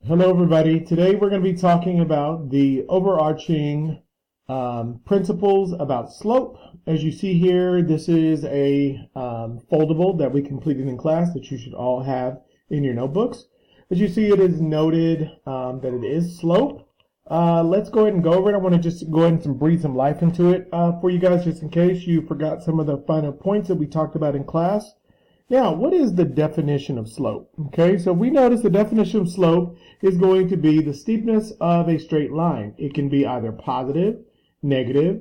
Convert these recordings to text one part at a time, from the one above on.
Hello everybody. Today we're going to be talking about the overarching principles about slope. As you see here, this is a foldable that we completed in class that you should all have in your notebooks. As you see, it is noted that it is slope. Let's go ahead and go over it. I want to just go ahead and breathe some life into it for you guys, just in case you forgot some of the finer points that we talked about in class. Now, what is the definition of slope? Okay, so we notice the definition of slope is going to be the steepness of a straight line. It can be either positive, negative,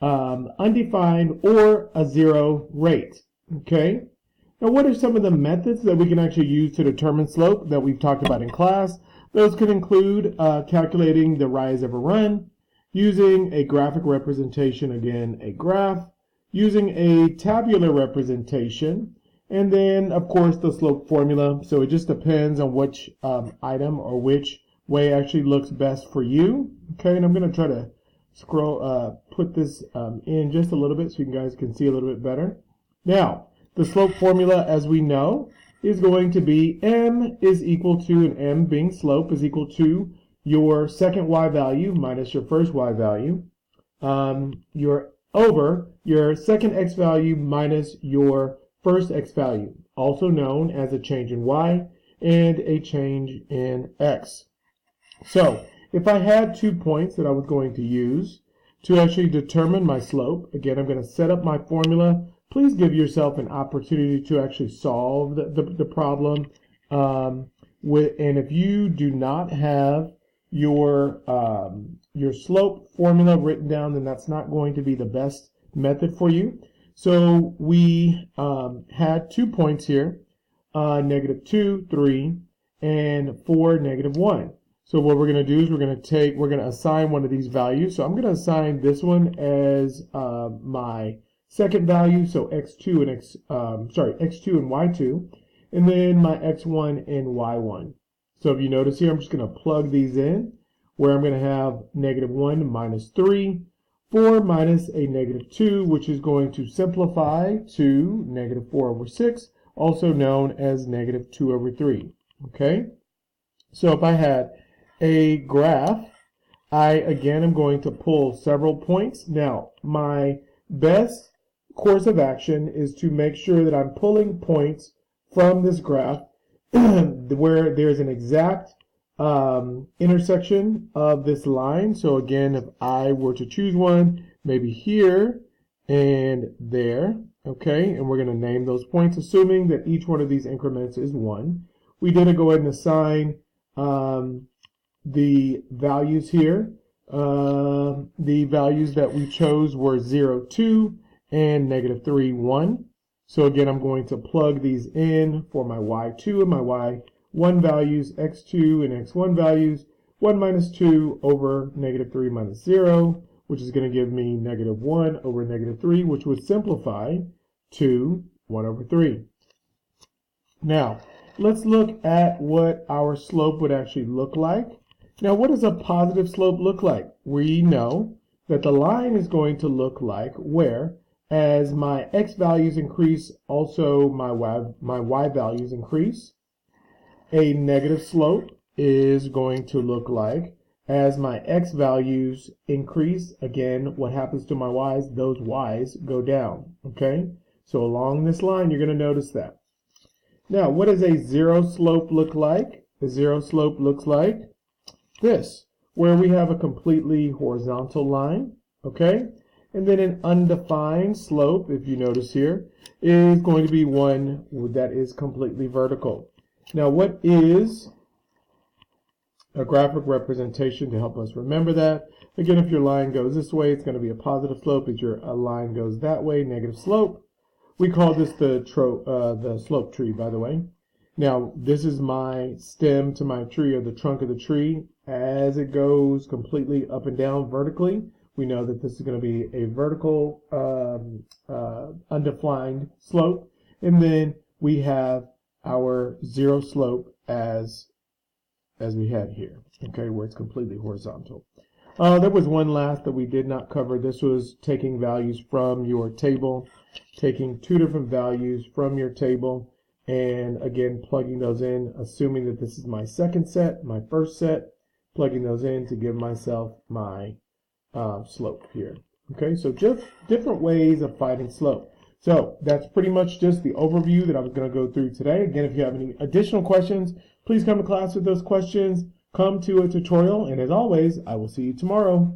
undefined, or a zero rate. Okay, now what are some of the methods that we can actually use to determine slope that we've talked about in class? Those could include calculating the rise of a run, using a graphic representation, again, a graph, using a tabular representation, and then, of course, the slope formula. So it just depends on which item or which way actually looks best for you. Okay, and I'm going to try to put this in just a little bit so you guys can see a little bit better. Now, the slope formula, as we know, is going to be m is equal to, and m being slope, is equal to your second y value minus your first y value, over your second x value minus your first x value, also known as a change in y and a change in x. So if I had 2 points that I was going to use to actually determine my slope, again, I'm going to set up my formula. Please give yourself an opportunity to actually solve the problem. And if you do not have your slope formula written down, then that's not going to be the best method for you. So we had 2 points here, -2, 3, and 4, -1. So what we're going to do is we're going to assign one of these values. So I'm going to assign this one as my second value, so x2 and y2, and then my x1 and y1. So if you notice here, I'm just going to plug these in, where I'm going to have -1 minus 3, 4 minus a -2, which is going to simplify to -4/6, also known as -2/3. Okay? So if I had a graph, I again am going to pull several points. Now, my best course of action is to make sure that I'm pulling points from this graph where there's an exact intersection of this line. So again, if I were to choose one, maybe here and there, okay, and we're going to name those points, assuming that each one of these increments is 1. We did go ahead and assign the values here. The values that we chose were 0, 2, and -3, 1. So again, I'm going to plug these in for my y2 and my y1 values, x2 and x1 values, 1 minus 2 over -3 minus 0, which is going to give me -1 over -3, which would simplify to 1/3. Now, let's look at what our slope would actually look like. Now, what does a positive slope look like? We know that the line is going to look like where, as my x values increase, also my y values increase. A negative slope is going to look like, as my x values increase, again, what happens to my y's? Those y's go down, okay? So along this line, you're going to notice that. Now, what does a zero slope look like? The zero slope looks like this, where we have a completely horizontal line, okay? And then an undefined slope, if you notice here, is going to be one that is completely vertical. Now, what is a graphic representation to help us remember that? Again, if your line goes this way, it's going to be a positive slope. If your line goes that way, negative slope. We call this the slope tree, by the way. Now, this is my stem to my tree, or the trunk of the tree. As it goes completely up and down vertically, we know that this is going to be a vertical undefined slope. And then we have our zero slope as we had here, okay, where it's completely horizontal. There was one last that we did not cover. This was taking values from your table, taking 2 different values from your table and again, plugging those in, assuming that this is my second set, my first set, plugging those in to give myself my slope here. Okay, so just different ways of finding slope. So that's pretty much just the overview that I was going to go through today. Again, if you have any additional questions, please come to class with those questions. Come to a tutorial, and as always, I will see you tomorrow.